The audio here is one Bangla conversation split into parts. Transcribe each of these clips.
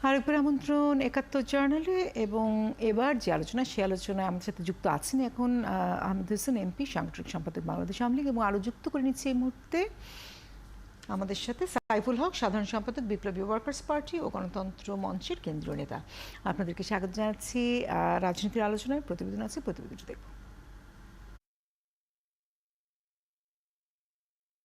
আরেকবার আমন্ত্রণ ৭১ জার্নালে এবং এবার যে আলোচনা সে আলোচনায় আমাদের সাথে যুক্ত আছেন এখন আহমেদ হোসেন এমপি, সাংগঠনিক সম্পাদক বাংলাদেশ আওয়ামী লীগ, এবং আরও যুক্ত করে নিচ্ছে এই মুহূর্তে আমাদের সাথে সাইফুল হক, সাধারণ সম্পাদক বিপ্লবী ওয়ার্কার্স পার্টি ও গণতন্ত্র মঞ্চের কেন্দ্রীয় নেতা। আপনাদেরকে স্বাগত জানাচ্ছি। রাজনীতির আলোচনায় প্রতিবেদন আছে, প্রতিবেদনটি দেখব।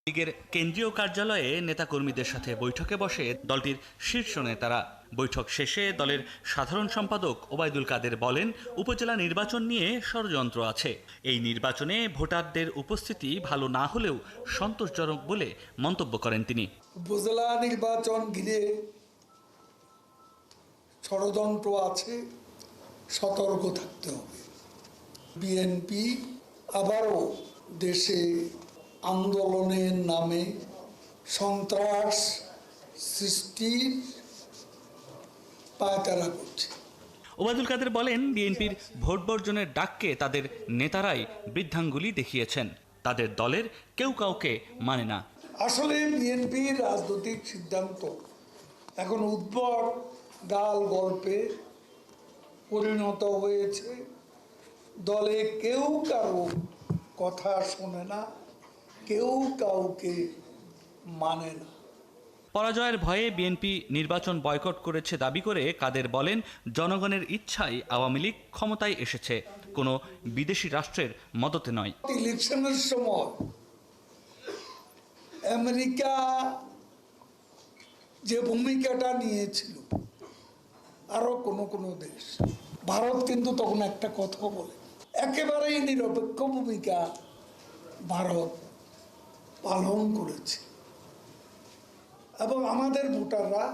লীগের কেন্দ্রীয় কার্যালয়ে নেতাকর্মীদের সাথে বৈঠকে বসে দলটির শীর্ষ নেতারা। বৈঠক শেষে দলের সাধারণ সম্পাদক ওবায়দুল কাদের বলেন, উপজেলা নির্বাচন নিয়ে ষড়যন্ত্র আছে। এই নির্বাচনে ভোটারদের উপস্থিতি ভালো না হলেও সন্তোষজনক বলে মন্তব্য করেন তিনি। উপজেলা নির্বাচন ঘিরে ষড়যন্ত্র আছে, সতর্ক থাকতে হবে। বিএনপি আবারও দেশে আন্দোলনের নামে সন্ত্রাস সৃষ্টির পায়তারা করছে। ওবায়দুল কাদের বলেন, বিএনপির ভোট বর্জনের ডাককে তাদের নেতারাই বৃদ্ধাঙ্গুলি দেখিয়েছেন। তাদের দলের কেউ কাউকে মানে না। আসলে বিএনপির রাজনৈতিক সিদ্ধান্ত এখন উদ্ভট গাল গল্পে পরিণত হয়েছে। দলে কেউ কারো কথা শোনে না, কেউ কাউকে মানে না। পরাজয়ের ভয়ে বিএনপি নির্বাচন বয়কট করেছে দাবি করে কাদের বলেন, জনগণের ইচ্ছায় আওয়ামী লীগ ক্ষমতায় এসেছে, কোনো বিদেশি রাষ্ট্রের মদতে নয়। ইলেকশনের সময় আমেরিকা যে ভূমিকাটা নিয়েছিল, আরো কোনো দেশ, ভারত কিন্তু তখন একটা কথা বলে, একেবারেই নিরপেক্ষ ভূমিকা ভারত পালন করেছে এবং আমাদের ভোটাররা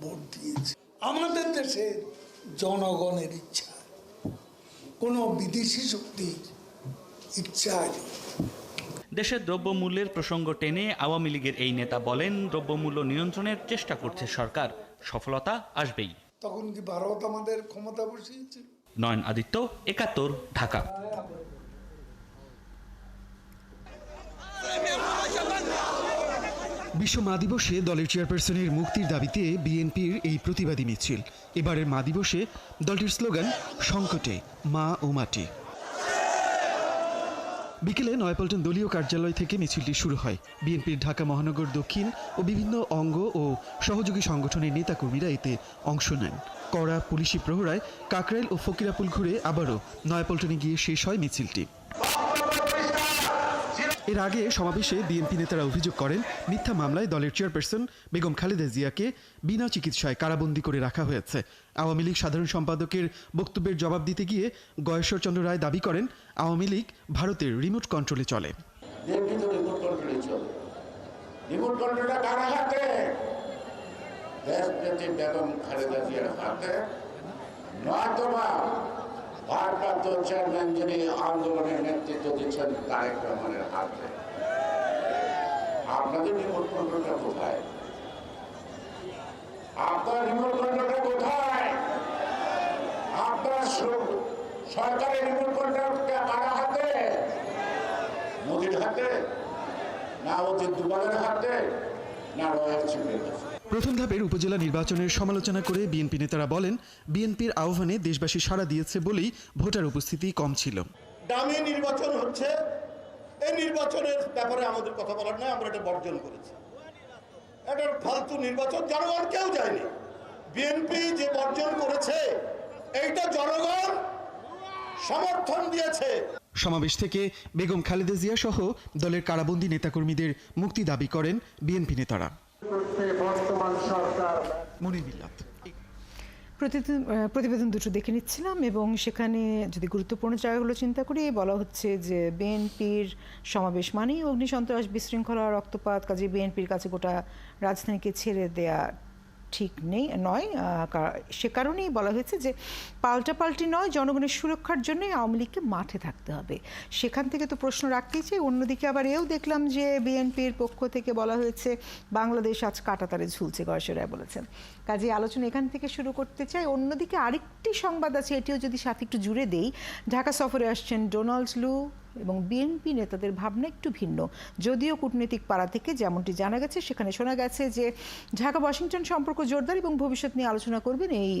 ভোট দিয়েছে। আমাদের দেশের জনগণের ইচ্ছা, কোনো বিদেশি শক্তির ইচ্ছা নেই। দেশের দ্রব্যমূল্যের প্রসঙ্গ টেনে আওয়ামী লীগের এই নেতা বলেন, দ্রব্যমূল্য নিয়ন্ত্রণের চেষ্টা করছে সরকার, সফলতা আসবেই। তখন কি ভারত আমাদের ক্ষমতা বসিয়েছিল? নয়ন আদিত্য, ৭১, ঢাকা। বিশ্ব মা দিবসে দলের চেয়ারপারসনের মুক্তির দাবিতে বিএনপির এই প্রতিবাদী মিছিল। এবারের মা দিবসে দলটির স্লোগান, সংকটে মা ও মাটি। বিকেলে নয়াপল্টন দলীয় কার্যালয় থেকে মিছিলটি শুরু হয়। বিএনপির ঢাকা মহানগর দক্ষিণ ও বিভিন্ন অঙ্গ ও সহযোগী সংগঠনের নেতাকর্মীরা এতে অংশ নেন। কড়া পুলিশি প্রহরায় কাকরাইল ও ফকিরাপুল ঘুরে আবারও নয়াপল্টনে গিয়ে শেষ হয় মিছিলটি। এর আগে সমাবেশে বিএনপি নেতারা অভিযোগ করেন, মিথ্যা মামলায় দলের চেয়ারপারসন বেগম খালেদা জিয়াকে বিনা চিকিৎসায় কারাবন্দী করে রাখা হয়েছে। আওয়ামী লীগ সাধারণ সম্পাদকের বক্তব্যের জবাব দিতে গিয়ে গয়েশ্বরচন্দ্র রায় দাবি করেন, আওয়ামী লীগ ভারতের রিমোট কন্ট্রোলে চলে। রিমোট কন্ট্রোলটা কার হাতে? দেশনেত্রী বেগম খালেদা জিয়ার হাতে, নয়তোবা ভারপ্রাপ্ত চেয়ারম্যান যিনি আন্দোলনের নেতৃত্ব দিচ্ছেন তারেক রহমানের হাতে। আপনাদের রিমোট কন্ট্রোলটা কোথায়? আপনার রিমোট কন্ট্রোলটা কোথায়? আপনার সরকারের রিমোট কন্ট্রোলটা কার হাতে? মোদির হাতে, না অজিত দুবালের হাতে, না রয়্যাল চিফের হাতে? প্রথম ধাপের উপজেলা নির্বাচনের সমালোচনা করে বিএনপি নেতারা বলেন, বিএনপির আহ্বানে দেশবাসী সাড়া দিয়েছে বলেই ভোটার উপস্থিতি কম ছিল। দামি নির্বাচন হচ্ছে, এই নির্বাচনের ব্যাপারে আমাদের কথা বলার নয়, আমরা এটা বর্জন করেছি। এটা ফালতু নির্বাচন, জনগণ কেউ যায়নি। বিএনপি যে বর্জন করেছে এইটা জনগণ সমর্থন দিয়েছে। সমাবেশ থেকে বেগম খালেদা জিয়া সহ দলের কারাবন্দী নেতাকর্মীদের মুক্তি দাবি করেন বিএনপি নেতারা। প্রতিবেদন দুটো দেখে নিচ্ছিলাম এবং সেখানে যদি গুরুত্বপূর্ণ জায়গাগুলো চিন্তা করি, বলা হচ্ছে যে বিএনপির সমাবেশ মানেই অগ্নিসন্ত্রাস, বিশৃঙ্খলা, রক্তপাত। কাজে বিএনপির কাছে গোটা রাজধানীকে ছেড়ে দেয়া ঠিক নয়। সে কারণেই বলা হয়েছে যে পাল্টাপাল্টি নয়, জনগণের সুরক্ষার জন্যই আওয়ামী লীগকে মাঠে থাকতে হবে। সেখান থেকে তো প্রশ্ন রাখতেই চাই। অন্যদিকে আবার এও দেখলাম যে বিএনপির পক্ষ থেকে বলা হয়েছে বাংলাদেশ আজ কাঁটাতারে ঝুলছে, গয়েশ্বর রায় বলেছেন। কাজে আলোচনা এখান থেকে শুরু করতে চাই। অন্যদিকে আরেকটি সংবাদ আছে, এটিও যদি সাথে একটু জুড়ে দেই। ঢাকা সফরে আসছেন ডোনাল্ড লু, এবং বিএনপি নেতাদের ভাবনা একটু ভিন্ন। যদিও কূটনৈতিক পাড়া থেকে যেমনটি জানা গেছে, সেখানে শোনা গেছে যে ঢাকা ওয়াশিংটন সম্পর্ক জোরদার এবং ভবিষ্যৎ নিয়ে আলোচনা করবেন এই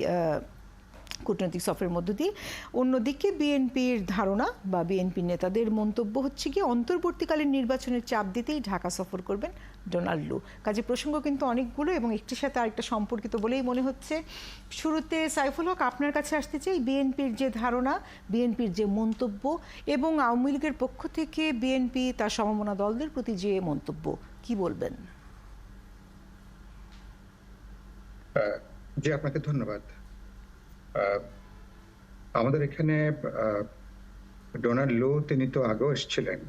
কূটনৈতিক সফরের মধ্য দিয়ে। অন্যদিকে বিএনপির ধারণা বা বিএনপির নেতাদের মন্তব্য হচ্ছে কি অন্তর্বর্তীকালীন নির্বাচনের চাপ দিতেই ঢাকা সফর করবেন ডোনাল্ড লু। কাজে প্রসঙ্গ কিন্তু অনেকগুলো এবং একটির সাথে আরেকটা সম্পর্কিত বলেই মনে হচ্ছে। শুরুতে সাইফুল হক, আপনার কাছে আসতে চাই। বিএনপির যে ধারণা, বিএনপির যে মন্তব্য এবং আওয়ামী লীগের পক্ষ থেকে বিএনপি তার সমমনা দলদের প্রতি যে মন্তব্য, কি বলবেন? জি, আপনাকে ধন্যবাদ। আমাদের এখানে ডোনাল্ড লু তিনি তো আগেও এসেছিলেন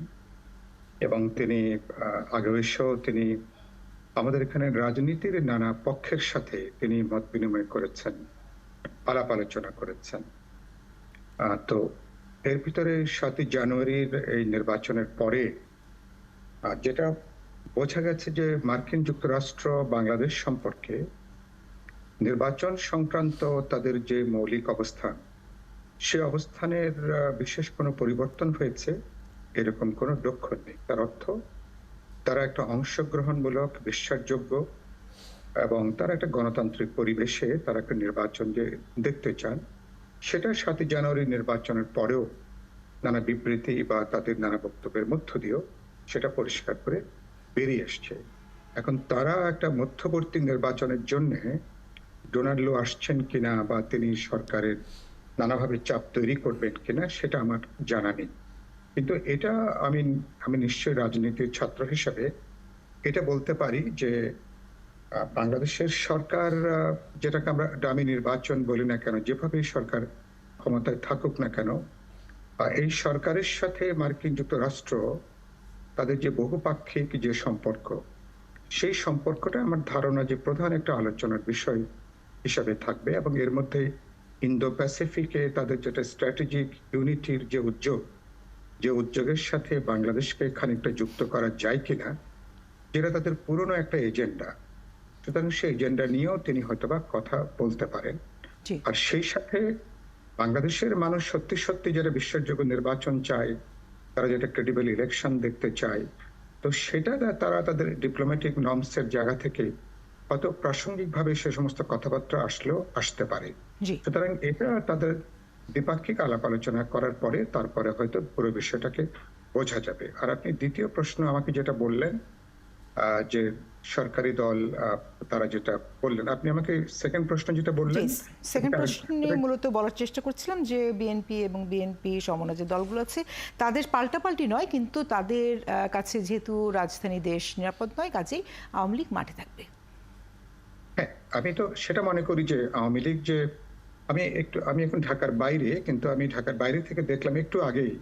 এবং তিনি আগেও এসেও তিনি আমাদের এখানে রাজনীতির নানা পক্ষের সাথে তিনি মত বিনিময় করেছেন, আলাপ আলোচনা করেছেন। তো এর ভিতরে 7ই জানুয়ারির এই নির্বাচনের পরে যেটা বোঝা গেছে যে মার্কিন যুক্তরাষ্ট্র বাংলাদেশ সম্পর্কে নির্বাচন সংক্রান্ত তাদের যে মৌলিক অবস্থান, সে অবস্থানের বিশেষ কোনো পরিবর্তন হয়েছে এরকম কোনো লক্ষণ নেই। তার অর্থ তারা একটা অংশগ্রহণমূলক, বিশ্বাসযোগ্য এবং তারা একটা গণতান্ত্রিক পরিবেশে তারা একটা নির্বাচন যে দেখতে চান, সেটা 7ই জানুয়ারি নির্বাচনের পরেও নানা বিবৃতি বা তাদের নানা বক্তব্যের মধ্য দিয়েও সেটা পরিষ্কার করে বেরিয়ে আসছে। এখন তারা একটা মধ্যবর্তী নির্বাচনের জন্যে ডোনাল্ড লু আসছেন কিনা বা তিনি সরকারের নানাভাবে চাপ তৈরি করবেন কিনা সেটা আমার জানা নেই। কিন্তু এটা আমি নিশ্চয়ই রাজনীতির ছাত্র হিসেবে এটা বলতে পারি যে বাংলাদেশের সরকার, যেটাকে আমরা ডামি নির্বাচন বলি না কেন, যেভাবে সরকার ক্ষমতায় থাকুক না কেন, এই সরকারের সাথে মার্কিন যুক্তরাষ্ট্র তাদের যে বহুপাক্ষিক যে সম্পর্ক, সেই সম্পর্কটা আমার ধারণা যে প্রধান একটা আলোচনার বিষয় হিসাবে থাকবে এবং এর মধ্যে ইন্দো প্যাসিফিকে তাদের যেটা স্ট্র্যাটেজিক ইউনিটির যে উদ্যোগের সাথে বাংলাদেশকে খানিকটা যুক্ত করা যায় কিনা, যেটা তাদের পুরনো একটা এজেন্ডা। সুতরাং সেই এজেন্ডা নিয়েও তিনি হয়তোবা কথা বলতে পারেন। আর সেই সাথে বাংলাদেশের মানুষ সত্যি সত্যি যারা বিশ্বাসযোগ্য নির্বাচন চায়, তারা যেটা ক্রেডিবল ইলেকশন দেখতে চায়, তো সেটা তারা তাদের ডিপ্লোম্যাটিক নর্মসের জায়গা থেকে হয়তো প্রাসঙ্গিকভাবে সে সমস্ত কথাবার্তা আসতে পারে। সুতরাং এটা তাদের দ্বিপাক্ষিক আলাপ আলোচনা করার পরে তারপরে হয়তো পুরো বিষয়টাকে বোঝা যাবে। আর আপনি দ্বিতীয় প্রশ্ন আমাকে যেটা বললেন যে সরকারি দল, তারা যেটা বললেন, আপনি আমাকে সেকেন্ড প্রশ্ন যেটা বললেন, সেকেন্ড প্রশ্নে মূলত বলার চেষ্টা করছিলাম যে বিএনপি এবং বিএনপি সমমনা যে দলগুলো আছে তাদের পাল্টাপাল্টি নয়, কিন্তু তাদের কাছে যেহেতু রাজধানী দেশ নিরাপদ নয়, কাজেই আওয়ামী লীগ মাঠে থাকবে। হ্যাঁ, আমি তো সেটা মনে করি যে আওয়ামী লীগ যে আমি এখন ঢাকার বাইরে, কিন্তু আমি ঢাকার বাইরে থেকে দেখলাম একটু আগেই,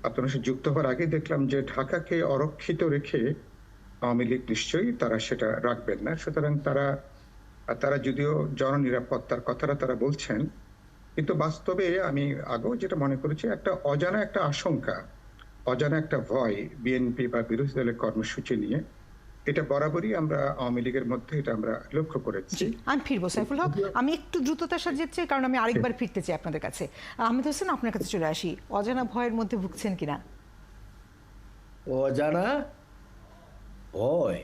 আপনার সাথে যুক্ত হওয়ার আগে দেখলাম যে ঢাকাকে অরক্ষিত রেখে আওয়ামী লীগ নিশ্চয়ই তারা সেটা রাখবেন না। সুতরাং তারা যদিও জননিরাপত্তার কথাটা তারা বলছেন, কিন্তু বাস্তবে আমি আগেও যেটা মনে করেছি একটা অজানা একটা আশঙ্কা, অজানা একটা ভয় বিএনপি বা বিরোধী দলের কর্মসূচি নিয়ে, এটা বরাবরই আমরা আওয়ামী লীগের মধ্যে এটা আমরা লক্ষ্য করেছি। আমি ফিরবো সাইফুল হক, আমি একটু দ্রুততার সাথে যেতে চাই কারণ আমি আরেকবার ফিরতে চাই আপনাদের কাছে। আহমেদ হোসেন, আপনার কাছে চলে আসি। অজানা ভয়ের মধ্যে ভুগছেন কিনা? অজানা ভয়?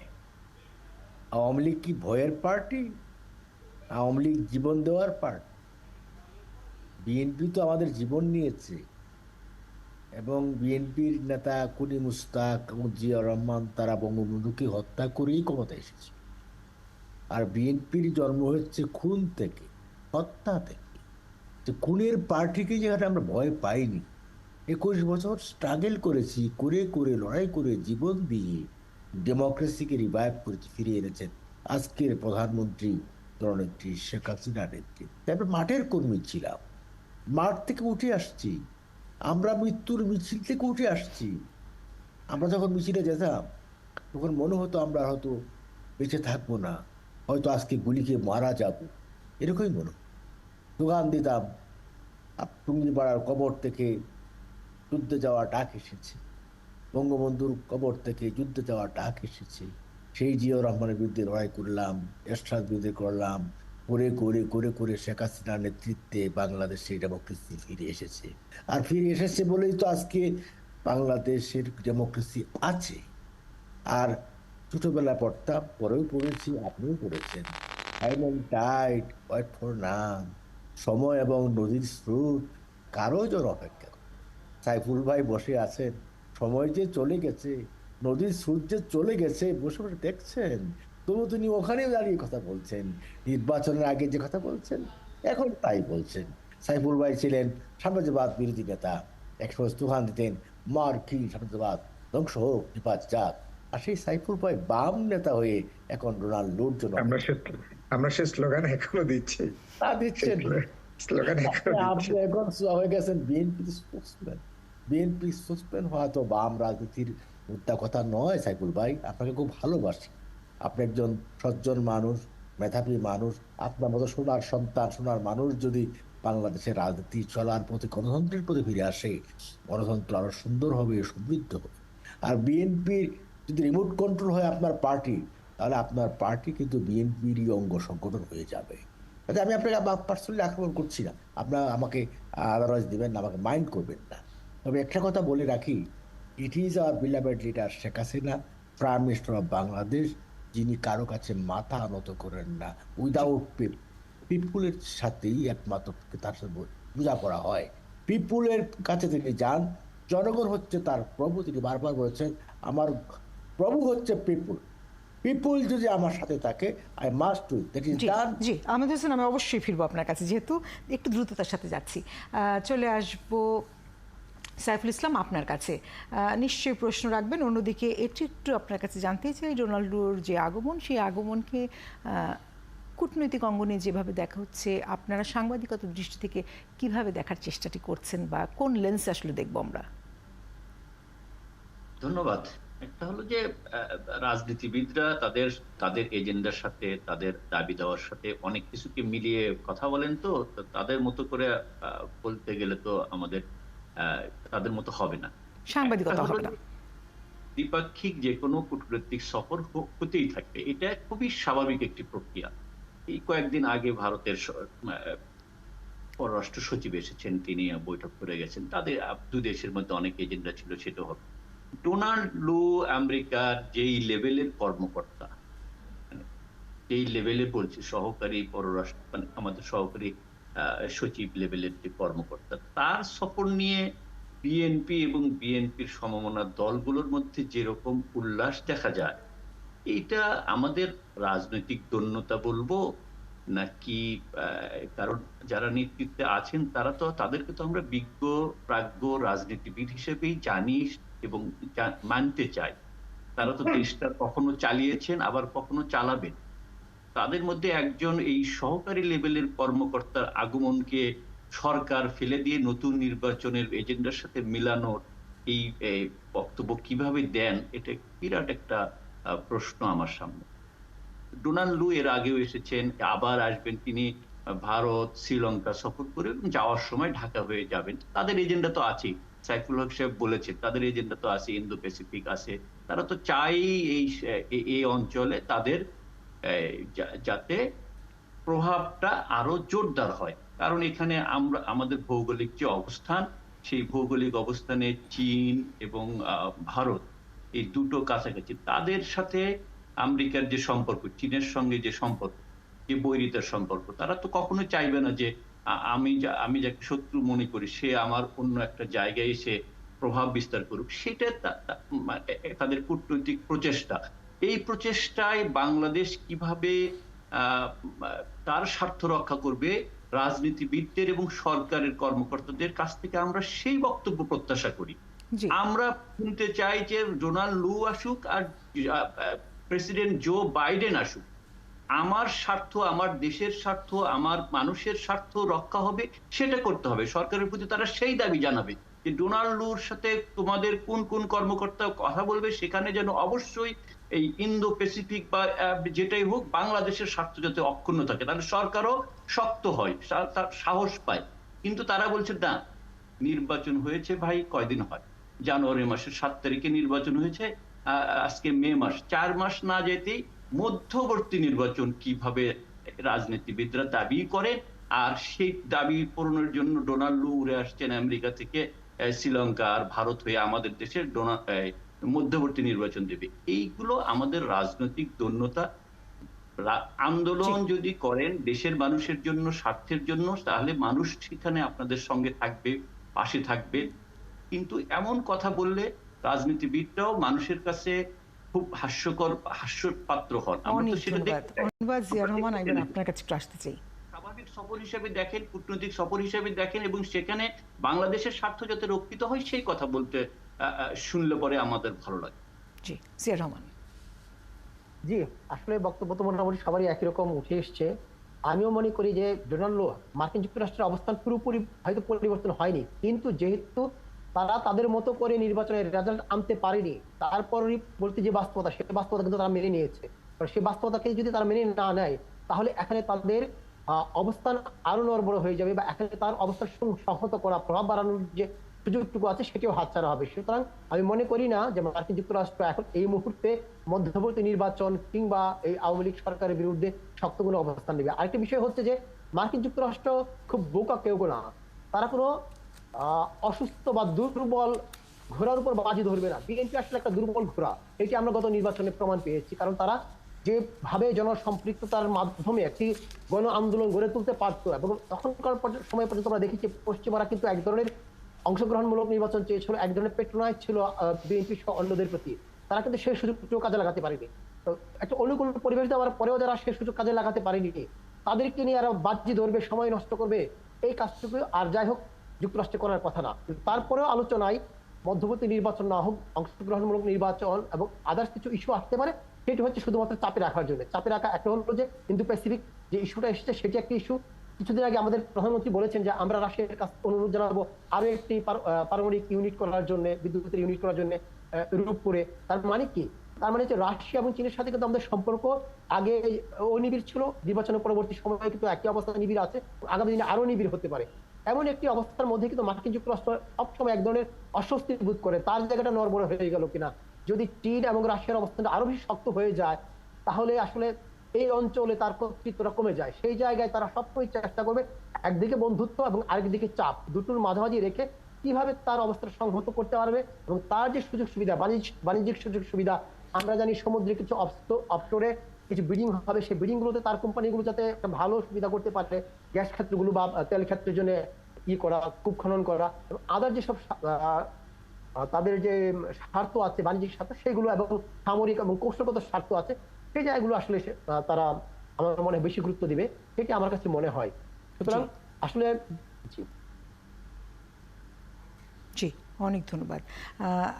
আওয়ামী লীগ কি ভয়ের পার্টি? আওয়ামী লীগ জীবন দেওয়ার পার্টি। বিএনপি তো আমাদের জীবন নিয়েছে এবং বিএনপির নেতা কুনি মুস্তাক, জিয়া রহমান তারা বঙ্গবন্ধুকে হত্যা করেই ক্ষমতায় এসেছে। আর বিএনপির জন্ম হচ্ছে খুন থেকে, হত্যা থেকে। যে খুনের পার্টিকে যেখানে আমরা ভয় পাইনি, 21 বছর স্ট্রাগল করেছি, করে লড়াই করে জীবন দিয়ে ডেমোক্রেসিকে রিভাইভ করেছি, ফিরিয়ে এনেছেন আজকের প্রধানমন্ত্রী জননেত্রী শেখ হাসিনার নেতৃত্বে। তারপর মাঠের কর্মী ছিলাম, মাঠ থেকে উঠে আসছি, আমরা মৃত্যুর মিছিল থেকে উঠে আসছি। আমরা যখন মিছিলে যেতাম তখন মনে হতো আমরা হয়তো বেঁচে থাকবো না, হয়তো আজকে গুলি খেয়ে মারা যাবো, এরকমই মনে হতো। দোকান দিতাম, টুঙ্গিপাড়ার কবর থেকে যুদ্ধে যাওয়া ডাক এসেছে, বঙ্গবন্ধুর কবর থেকে যুদ্ধে যাওয়া ডাক এসেছে। সেই জিয়াউর রহমানের বিরুদ্ধে লড়াই করলাম, এরশাদ বিরুদ্ধে করলাম, করে শেখ হাসিনার নেতৃত্বে বাংলাদেশে ডেমোক্রেসি ফিরে এসেছে। আর ফিরে এসেছে বলেই তো আজকে বাংলাদেশের ডেমোক্রেসি আছে। আর ছোটবেলায় পড়তাম, পরেও পড়েছি, আপনিও পড়েছেন, time and tide wait for none, সময় এবং নদীর স্রোত কারো জন্য অপেক্ষা করে। সাইফুল ভাই বসে আছেন, সময় যে চলে গেছে, নদীর স্রোত যে চলে গেছে, বসে বসে দেখছেন, তবু তিনি ওখানেও দাঁড়িয়ে কথা বলছেন। নির্বাচনের আগে যে কথা বলছেন এখন তাই বলছেন। সাইফুল ভাই ছিলেন সাম্রাজ্যবাদ বিরোধী নেতা, একসময় স্লোগান দিতেন মার্কিন সাম্রাজ্যবাদ ধ্বংস হোক, নিপাত যাক। আর সেই সাইফুল ভাই বাম নেতা হয়ে এখন ডোনাল্ড লুর জন্য আমরা সে স্লোগান এখনো দিচ্ছি, তা দিচ্ছেন। স্লোগান এখনো আপনি দিচ্ছি। এখন হয়ে গেছেন বিএনপির স্পোক্সম্যান। বিএনপির স্পোক্সম্যান হওয়া তো বাম রাজনীতির মুদ্রা কথা নয়। সাইফুল ভাই, আপনাকে খুব ভালোবাসি, আপনি একজন সজ্জন মানুষ, মেধাবী মানুষ। আপনার মতো সোনার সন্তান, সোনার মানুষ যদি বাংলাদেশের রাজনীতি চলার পথে গণতন্ত্রের পথে ফিরে আসে, গণতন্ত্র আরো সুন্দর হবে, সমৃদ্ধ হবে। আর বিএনপির যদি রিমোট কন্ট্রোল হয় আপনার পার্টি, তাহলে আপনার পার্টি কিন্তু বিএনপিরই অঙ্গ সংগঠন হয়ে যাবে। আচ্ছা, আমি আপনাকে পার্সোনালি আক্রমণ করছি না, আপনার আমাকে আদারওয়াইজ দিবেন না, আমাকে মাইন্ড করবেন না। তবে একটা কথা বলে রাখি, it is our beloved leader Sheikh Hasina, prime minister of Bangladesh, যিনি কারো কাছে মাথা নত করেন না। উইদাউট পিপুলের সাথেই একমাত্র তার সাথে বোঝাপড়া হয়। পিপুলের কাছে তিনি যান, জনগণ হচ্ছে তার প্রভু। তিনি বারবার বলেছেন, আমার প্রভু হচ্ছে পিপুল, পিপুল যদি আমার সাথে থাকে, I must do that is জি ডান। জি আহমেদ হোসেন, আমি অবশ্যই ফিরবো আপনার কাছে, যেহেতু একটু দ্রুততার সাথে যাচ্ছি। চলে আসবো সাইফুল ইসলাম আপনার কাছে, নিশ্চয়ই প্রশ্ন রাখবেন। অন্যদিকে এটি একটু আপনার কাছে জানতে চাই, রোনাল্ডোর যে আগমন, সেই আগমনকে কূটনৈতিক অঙ্গনে যেভাবে দেখা হচ্ছে, আপনারা সাংবাদিকতার দৃষ্টি থেকে কিভাবে দেখার চেষ্টাটি করছেন, বা কোন লেন্স আসলে দেখবো আমরা? ধন্যবাদ। একটা হলো যে রাজনীতিবিদরা তাদের এজেন্ডার সাথে, তাদের দাবি দেওয়ার সাথে অনেক কিছুকে মিলিয়ে কথা বলেন। তো তাদের মতো করে বলতে গেলে তো আমাদের তাদের মতো হবে না। সাংবাদিকতা হবে না। দ্বিপাক্ষিক যে কোনো কূটনৈতিক সফর হতেই থাকবে, এটা খুবই স্বাভাবিক একটি প্রক্রিয়া। এই কয়েকদিন আগে ভারতের পররাষ্ট্র সচিব এসেছেন, তিনি বৈঠক করে গেছেন। তাদের দুই দেশের মধ্যে অনেক এজেন্ডা ছিল, সেটা হবে। ডোনাল্ড লু আমেরিকার যেই লেভেলের কর্মকর্তা, যেই লেভেলের বলছি সহকারী পররাষ্ট্র, মানে আমাদের সহকারী সচিব লেভেলের যে কর্মকর্তা, তার সফর নিয়ে বিএনপি এবং বিএনপির সমমনা দলগুলোর মধ্যে যেরকম উল্লাস দেখা যায়, এটা আমাদের রাজনৈতিক দন্যতা বলবো নাকি, কারণ যারা নেতৃত্বে আছেন তাদেরকে তো আমরা বিজ্ঞ প্রাজ্ঞ রাজনীতিবিদ হিসেবেই জানি এবং মানতে চাই। তারা তো দেশটা কখনো চালিয়েছেন, আবার কখনো চালাবেন। তাদের মধ্যে একজন এই সহকারী লেভেলের কর্মকর্তার আগমনকে সরকার ফেলে দিয়ে নতুন নির্বাচনের এজেন্ডার সাথে মিলানোর এই বক্তব্য কিভাবে দেন, এটা বিরাট একটা প্রশ্ন আমার সামনে। ডোনাল্ড লু এর আগেও এসেছেন, আবার আসবেন। তিনি ভারত, শ্রীলঙ্কা সফর করে যাওয়ার সময় ঢাকা হয়ে যাবেন। তাদের এজেন্ডা তো আছেই, সাইফুল হক সাহেব বলেছেন, তাদের এজেন্ডা তো আছে, ইন্দো প্যাসিফিক আছে। তারা তো চাই এই অঞ্চলে তাদের যাতে প্রভাবটা আরো জোরদার হয়। কারণ এখানে আমাদের ভৌগোলিক যে অবস্থান, সেই ভৌগোলিক অবস্থানে চীন এবং ভারত, এই দুটো কাছাকাছি। তাদের সাথে আমেরিকার যে সম্পর্ক, চীনের সঙ্গে যে সম্পর্ক, যে বৈরিতার সম্পর্ক, তারা তো কখনো চাইবে না যে আমি যাকে শত্রু মনে করি সে আমার অন্য একটা জায়গায় এসে প্রভাব বিস্তার করুক। সেটা তাদের কূটনৈতিক প্রচেষ্টা। এই প্রচেষ্টায় বাংলাদেশ কিভাবে তার স্বার্থ রক্ষা করবে, রাজনীতিবিদদের এবং সরকারের কর্মকর্তাদের কাছ থেকে আমরা সেই বক্তব্য প্রত্যাশা করি। আমরা শুনতে চাই যে ডোনাল্ড লু আসুক আর প্রেসিডেন্ট জো বাইডেন আসুক, আমার স্বার্থ, আমার দেশের স্বার্থ, আমার মানুষের স্বার্থ রক্ষা হবে, সেটা করতে হবে। সরকারের প্রতি তারা সেই দাবি জানাবে যে ডোনাল্ড লুর সাথে তোমাদের কোন কোন কর্মকর্তা কথা বলবে, সেখানে যেন অবশ্যই এই ইন্দো প্যাসিফিক বা যেটাই হোক, বাংলাদেশের স্বার্থ যাতে অক্ষুণ্ণ থাকে, তাহলে সরকারও শক্ত হয়, তার সাহস পায়। কিন্তু তারা বলছে না, নির্বাচন হয়েছে ভাই, কয়দিন হয়, জানুয়ারি মাসের 7 তারিখে নির্বাচন হয়েছে, আজকে মে মাস, 4 মাস না যেতেই মধ্যবর্তী নির্বাচন কিভাবে রাজনীতিবিদরা দাবি করে। আর সেই দাবি পূরণের জন্য ডোনাল্ড লু উড়ে আসছেন আমেরিকা থেকে শ্রীলঙ্কা আর ভারত হয়ে আমাদের দেশের মধ্যবর্তী নির্বাচন দেবে। এইগুলো আমাদের রাজনৈতিক দৈন্যতা। আন্দোলন যদি করেন দেশের মানুষের জন্য, স্বার্থের জন্য, তাহলে মানুষ সেখানে আপনাদের সঙ্গে থাকবে, পাশে থাকবে। কিন্তু এমন কথা বললে রাজনীতিবিদরাও মানুষের কাছে খুব হাস্যপাত্র হন। আমরা অনেক তো সেটা ধন্যবাদ। দেখতে চাই। ধন্যবাদ জিয়া রহমান, একবার আপনার কাছে একটু আসতে চাই। স্বাভাবিক সফর হিসেবে দেখেন, কূটনৈতিক সফর হিসেবে দেখেন, এবং সেখানে বাংলাদেশের স্বার্থ যাতে রক্ষিত হয় সেই কথা বলতে শুনলে পরে আমাদের ভালো লাগে। জি, জিয়া রহমান। জি, আসলে বক্তব্য তো মোটামুটি সবারই একই রকম উঠে এসছে। আমিও মনে করি যে ডোনাল্ড লো মার্কিন যুক্তরাষ্ট্রের অবস্থান পুরোপুরি হয়তো পরিবর্তন হয়নি, কিন্তু যেহেতু তারা তাদের মতো করে নির্বাচনের রেজাল্ট আনতে পারেনি, তারপরই বলতে যে বাস্তবতা, সেই বাস্তবতা কিন্তু তারা মেনে নিয়েছে। সেই বাস্তবতাকে যদি তারা মেনে না নেয়, তাহলে এখানে তাদের অবস্থান আরো নড়বড় হয়ে যাবে, বা এখানে তার অবস্থান সংহত করা, প্রভাব বাড়ানোর যে সুযোগটুকু আছে সেটিও হাতছাড়া হবে। সুতরাং আমি মনে করি না যে মার্কিন যুক্তরাষ্ট্র এখন এই মুহূর্তে মধ্যবর্তী নির্বাচন কিংবা এই আওয়ামী লীগ সরকারের বিরুদ্ধে শক্ত কোনো অবস্থান নেবে। আরেকটি বিষয় হচ্ছে যে মার্কিন যুক্তরাষ্ট্র খুব বোকা কেউ না, তারা কোনো অসুস্থ বা দুর্বল ঘোড়ার উপর বাজি ধরবে না। বিএনপি আসলে একটা দুর্বল ঘোড়া, এটি আমরা গত নির্বাচনে প্রমাণ পেয়েছি। কারণ তারা যেভাবে জনসম্পৃক্ততার মাধ্যমে একটি গণ আন্দোলন গড়ে তুলতে পারত, এবং তখনকার সময় পর্যন্ত আমরা দেখেছি পশ্চিমারা কিন্তু এক ধরনের অংশগ্রহণমূলক নির্বাচন চেয়েছিল, এক ধরনের পেট্রোনাইজ ছিল বিএনপি সহ অন্যদের প্রতি। তারা কিন্তু সেই সুযোগটিও কাজে লাগাতে পারেনি। তো একটা অনুকূল পরিবেশ দেওয়ার পরেও যারা সেই সুযোগ কাজে লাগাতে পারেনি, তাদেরকে নিয়ে আরো বাজি ধরবে, সময় নষ্ট করবে, এই কাজটুকু আর যাই হোক যুক্তরাষ্ট্রে করার কথা না। তারপরেও আলোচনায় মধ্যবর্তী নির্বাচন না হোক, অংশগ্রহণমূলক নির্বাচন এবং আদার্স কিছু ইস্যু আসতে পারে, সেটি হচ্ছে শুধুমাত্র চাপে রাখার জন্য। চাপে রাখা একটা হলো যে ইন্দো প্যাসিফিক যে ইস্যুটা এসেছে সেটি একটি ইস্যু। কিছুদিন আগে আমাদের প্রধানমন্ত্রী বলেছেন যে আমরা রাশিয়ার কাছে অনুরোধ জানাবো আরো একটি পারমাণবিক ইউনিট করার জন্য, বিদ্যুতের ইউনিট করার জন্য রূপপুরে। তার মানে কি? তার মানে হচ্ছে রাশিয়া এবং চীনের সাথে কিন্তু আমাদের সম্পর্ক আগে অনিবিড় ছিল, নির্বাচনের পরবর্তী সময় কিন্তু একই অবস্থা নিবিড় আছে, আগামী দিনে আরো নিবিড় হতে পারে। এমন একটি অবস্থার মধ্যে কিন্তু মার্কিন যুক্তরাষ্ট্র সবসময় এক ধরনের অস্বস্তি বোধ করে, তার জায়গাটা নড়বড় হয়ে গেল কিনা। যদি চীন এবং রাশিয়ার অবস্থানটা আরো বেশি শক্ত হয়ে যায়, তাহলে আসলে এই অঞ্চলে তার কর্তৃত্বটা কমে যায়। সেই জায়গায় তারা সবসময় চেষ্টা করবে একদিকে বন্ধুত্ব এবং আরেকদিকে চাপ, দুটোর মাঝামাঝি রেখে কিভাবে তার অবস্থা সংহত করতে পারবে, এবং তার যে সুযোগ সুবিধা, বাণিজ্যিক সুযোগ সুবিধা, আমরা জানি সমুদ্রে কিছু অফশোরে কিছু বিডিং হবে, সেই বিডিং গুলোতে তার কোম্পানিগুলো যাতে একটা ভালো সুবিধা করতে পারে, গ্যাস ক্ষেত্রগুলো বা তেল ক্ষেত্রের জন্য করা, কূপ খনন করা, এবং আদার যেসব তাদের যে স্বার্থ আছে, বাণিজ্যিক স্বার্থ সেগুলো, এবং সামরিক এবং কৌশলগত স্বার্থ আছে, সেই জায়গাগুলো আসলে তারা আমার মনে বেশি গুরুত্ব দিবে, সেটি আমার কাছে মনে হয়। সুতরাং আসলে জি, অনেক ধন্যবাদ।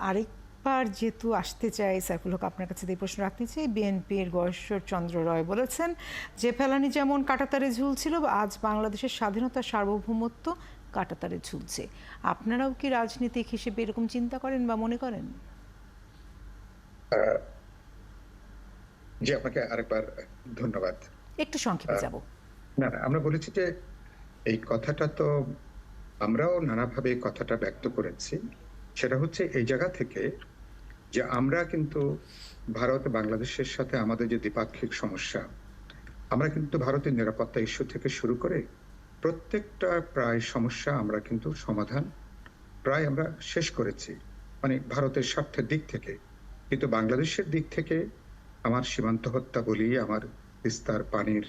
আরেকবার যেহেতু আসতে চাই সাইফুল হক, আপনার কাছে এই প্রশ্ন রাখতে চাই। বিএনপির গয়েশ্বর চন্দ্র রয় বলেছেন যে ফেলানি যেমন কাঁটাতারে ঝুলছিল, আজ বাংলাদেশের স্বাধীনতা সার্বভৌমত্ব কাঁটাতারে ঝুলছে। আপনারাও কি রাজনীতিক হিসেবে এরকম চিন্তা করেন বা মনে করেন? জি, আপনাকে আরেকবার ধন্যবাদ। একটু সংক্ষেপে যাব। না, আমরা বলেছি যে এই কথাটা তো আমরাও নানাভাবে কথাটা ব্যক্ত করেছি। সেটা হচ্ছে এই জায়গা থেকে যে আমরা কিন্তু ভারত বাংলাদেশের সাথে আমাদের যে দ্বিপাক্ষিক সমস্যা, আমরা কিন্তু ভারতের নিরাপত্তা ইস্যু থেকে শুরু করে প্রত্যেকটা প্রায় সমস্যা আমরা কিন্তু সমাধান প্রায় আমরা শেষ করেছি, মানে ভারতের স্বার্থের দিক থেকে। কিন্তু বাংলাদেশের দিক থেকে আমার সীমান্ত হত্যা বলি, আমার তিস্তার পানির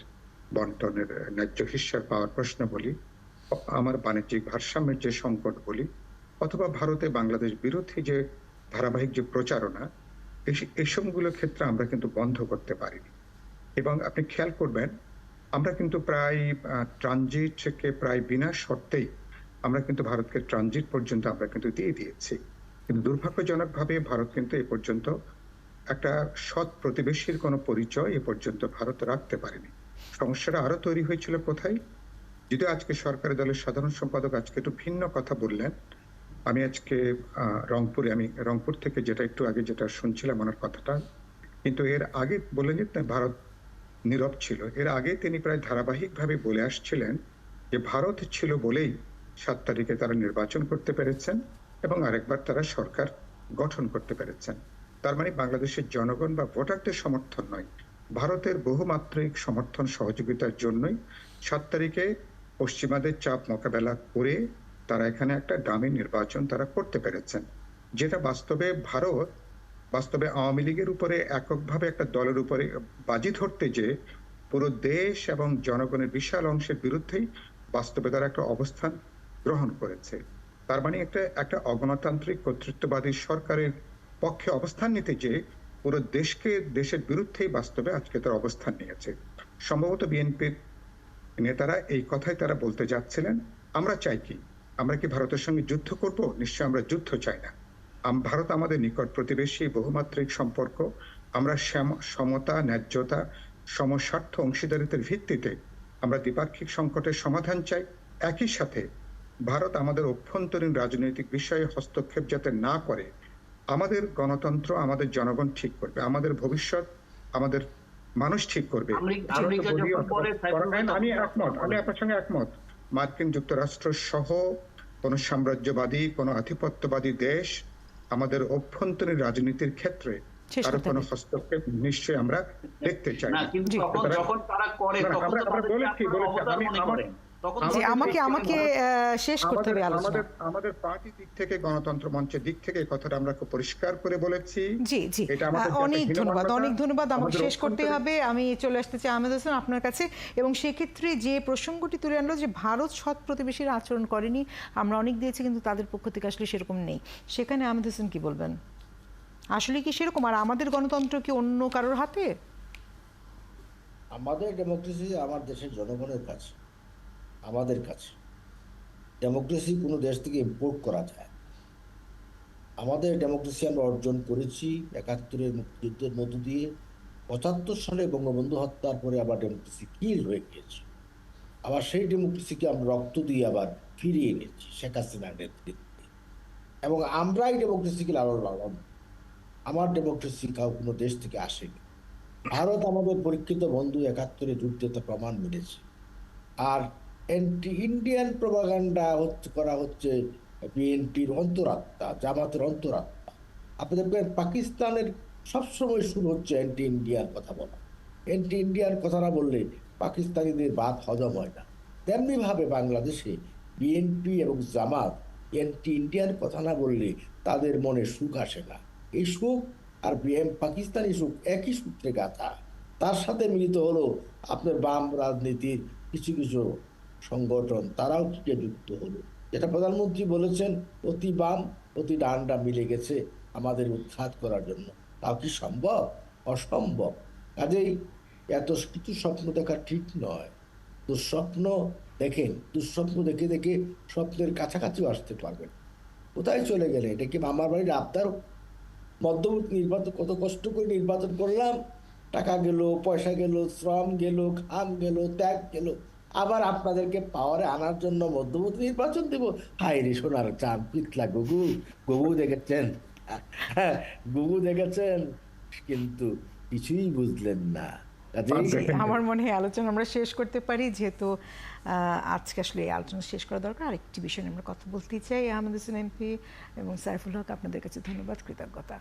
বন্টনের ন্যায্য হিস্যা পাওয়ার প্রশ্ন বলি, আমার বাণিজ্যিক ভারসাম্যের যে সংকট বলি, অথবা ভারতে বাংলাদেশ বিরোধী যে ধারাবাহিক যে প্রচারণা, এইসবগুলোর ক্ষেত্রে আমরা কিন্তু বন্ধ করতে পারিনি। এবং আপনি খেয়াল করবেন আমরা কিন্তু প্রায় ট্রানজিট থেকে প্রায় বিনা শর্তেই আমরা কিন্তু ভারতকে ট্রানজিট পর্যন্ত আমরা কিন্তু দিয়ে দিয়েছি। কিন্তু দুর্ভাগ্যজনকভাবে ভারত কিন্তু এ পর্যন্ত একটা সৎ প্রতিবেশীর কোনো পরিচয় এ পর্যন্ত ভারত রাখতে পারেনি। সমস্যাটা আরো তৈরি হয়েছিল কোথায়? যদিও আজকে সরকারি দলের সাধারণ সম্পাদক আজকে একটু ভিন্ন কথা বললেন। আমি আজকে রংপুর থেকে যেটা একটু আগে যেটা শুনছিলাম ওনার কথাটা, কিন্তু এর আগে বললেন যে ভারত নীরব ছিল। এর আগে তিনি প্রায় ধারাবাহিকভাবে বলে আসছিলেন যে ভারত ছিল বলেই 7 তারিখে তারা নির্বাচন করতে পেরেছেন এবং আরেকবার তারা সরকার গঠন করতে পেরেছেন। তার মানে বাংলাদেশের জনগণ বা ভোটারদের সমর্থন নয়, ভারতের বহুমাত্রিক সমর্থন সহযোগিতার জন্যই 7 তারিখে পশ্চিমাদের চাপ মোকাবেলা করে তারা এখানে একটা ডামি নির্বাচন তারা করতে পেরেছেন, যেটা বাস্তবে আওয়ামী লীগের উপরে এককভাবে একটা দলের উপরে বাজি ধরতে যে পুরো দেশ এবং জনগণের বিশাল অংশের বিরুদ্ধেই বাস্তবে তারা একটা অবস্থান গ্রহণ করেছে। তার মানে একটা অগণতান্ত্রিক কর্তৃত্ববাদী সরকারের পক্ষে অবস্থান নিতে যে পুরো দেশের বিরুদ্ধেই বাস্তবে আজকে তারা অবস্থান নিয়েছে। সম্ভবত বিএনপির নেতারা এই কথাই তারা বলতে যাচ্ছিলেন। আমরা চাই কি, আমরা কি ভারতের সঙ্গে যুদ্ধ করব? নিশ্চয় আমরা যুদ্ধ চাই না। ভারত আমাদের নিকট প্রতিবেশী, বহুমাত্রিক সম্পর্ক। আমরা সমতা, ন্যায্যতা, সমস্বার্থ অংশীদারিত্বের ভিত্তিতে আমরা দ্বিপাক্ষিক সংকটের সমাধান চাই। একই সাথে ভারত আমাদের অভ্যন্তরীণ রাজনৈতিক বিষয়ে হস্তক্ষেপ যাতে না করে, আমাদের গণতন্ত্র আমাদের জনগণ ঠিক করবে, আমাদের ভবিষ্যৎ আমাদের মানুষ ঠিক করবে। আমি আপনার সঙ্গে একমত। মার্কিন যুক্তরাষ্ট্র সহ কোন সাম্রাজ্যবাদী, কোন আধিপত্যবাদী দেশ আমাদের অভ্যন্তরীণ রাজনীতির ক্ষেত্রে আর কোন হস্তক্ষেপ নিশ্চয়ই আমরা দেখতে চাই না। আমাকে শেষ করতে হবে আলোচনা। আমাদের পার্টি দিক থেকে, গণতন্ত্র মঞ্চের দিক থেকে কথাটা আমরা খুব পরিষ্কার করে বলেছি। জি জি, অনেক ধন্যবাদ। আমাকে শেষ করতে হবে। আমি চলে আসতে চাই আহমেদ হোসেন আপনার কাছে, এবং সেক্ষেত্রে যে প্রসঙ্গটি তুলে আনলো যে ভারত সৎ প্রতিবেশীরা আচরণ করেনি, আমরা অনেক দিয়েছি কিন্তু তাদের পক্ষ থেকে আসলে সেরকম নেই, সেখানে আহমেদ হোসেন কি বলবেন? আসলে কি সেরকম? আর আমাদের গণতন্ত্র কি অন্য কারোর হাতে? আমাদের ডেমোক্রেসি আমার দেশের জনগণের কাছে, আমাদের কাছে। ডেমোক্রেসি কোনো দেশ থেকে ইম্পোর্ট করা যায়। আমাদের ডেমোক্রেসি আমরা অর্জন করেছি ৭১-এর মুক্তিযুদ্ধের মধ্য দিয়ে। ৭৫ সালে বঙ্গবন্ধু হত্যার পরে আবার ডেমোক্রেসি কিল হয়ে গিয়েছে। আবার সেই ডেমোক্রেসিকে আমরা রক্ত দিয়ে আবার ফিরিয়ে এনেছি শেখ হাসিনার নেতৃত্বে, এবং আমরাই ডেমোক্রেসিকে লালন পালন। আমার ডেমোক্রেসি কোনো দেশ থেকে আসেনি। ভারত আমাদের পরীক্ষিত বন্ধু, ৭১-এ যুদ্ধে তা প্রমাণ মিলেছে। আর অ্যান্টি ইন্ডিয়ান প্রপাগান্ডা করা হচ্ছে বিএনপির অন্তরাত্মা, জামাতের অন্তরাত্মা। আপনি দেখবেন পাকিস্তানের সবসময় শুরু হচ্ছে অ্যান্টি ইন্ডিয়ান কথা বলা। অ্যান্টি ইন্ডিয়ান কথা না বললে পাকিস্তানিদের ভাত হজম হয় না। তেমনিভাবে বাংলাদেশে বিএনপি এবং জামাত অ্যান্টি ইন্ডিয়ান কথা না বললে তাদের মনে সুখ আসে না। এই সুখ আর পাকিস্তানি সুখ একই সূত্রে গাঁথা। তার সাথে মিলিত হলো আপনার বাম রাজনীতির কিছু কিছু সংগঠন, তারাও যুক্ত হলো। যেটা প্রধানমন্ত্রী বলেছেন, অতি বাম অতি ডান্ডা মিলে গেছে আমাদের উৎখাত করার জন্য। তাও কি সম্ভব? অসম্ভব। কাজেই এত কিছু স্বপ্ন দেখা ঠিক নয়। দুঃস্বপ্ন দেখেন, দুঃস্বপ্ন দেখে দেখে স্বপ্নের কাছাকাছিও আসতে পারবেন। কোথায় চলে গেলে? এটা কি মামার বাড়ির আবদার? মধ্যবর্তী নির্বাচন, কত কষ্ট করে নির্বাচন করলাম, টাকা গেল, পয়সা গেল, শ্রম গেল, ঘাম গেল, ত্যাগ গেল, আবার আপনাদেরকে পাওয়ারে আনার জন্য মধ্যবর্তী নির্বাচন দেব? হায় রে সোনার চাঁদ পিতলা গগু দেখেছেন, গগু দেখেছেন, কিন্তু কিছুই বুঝলেন না। আমার মনে হয় আলোচনা আমরা শেষ করতে পারি, যেহেতু আজকে আসলে এই আলোচনা শেষ করা দরকার। আরেকটি বিষয় নিয়ে আমরা কথা বলতে চাই। আহমেদ হোসেন এমপি এবং সাইফুল হক, আপনাদের কাছে ধন্যবাদ, কৃতজ্ঞতা।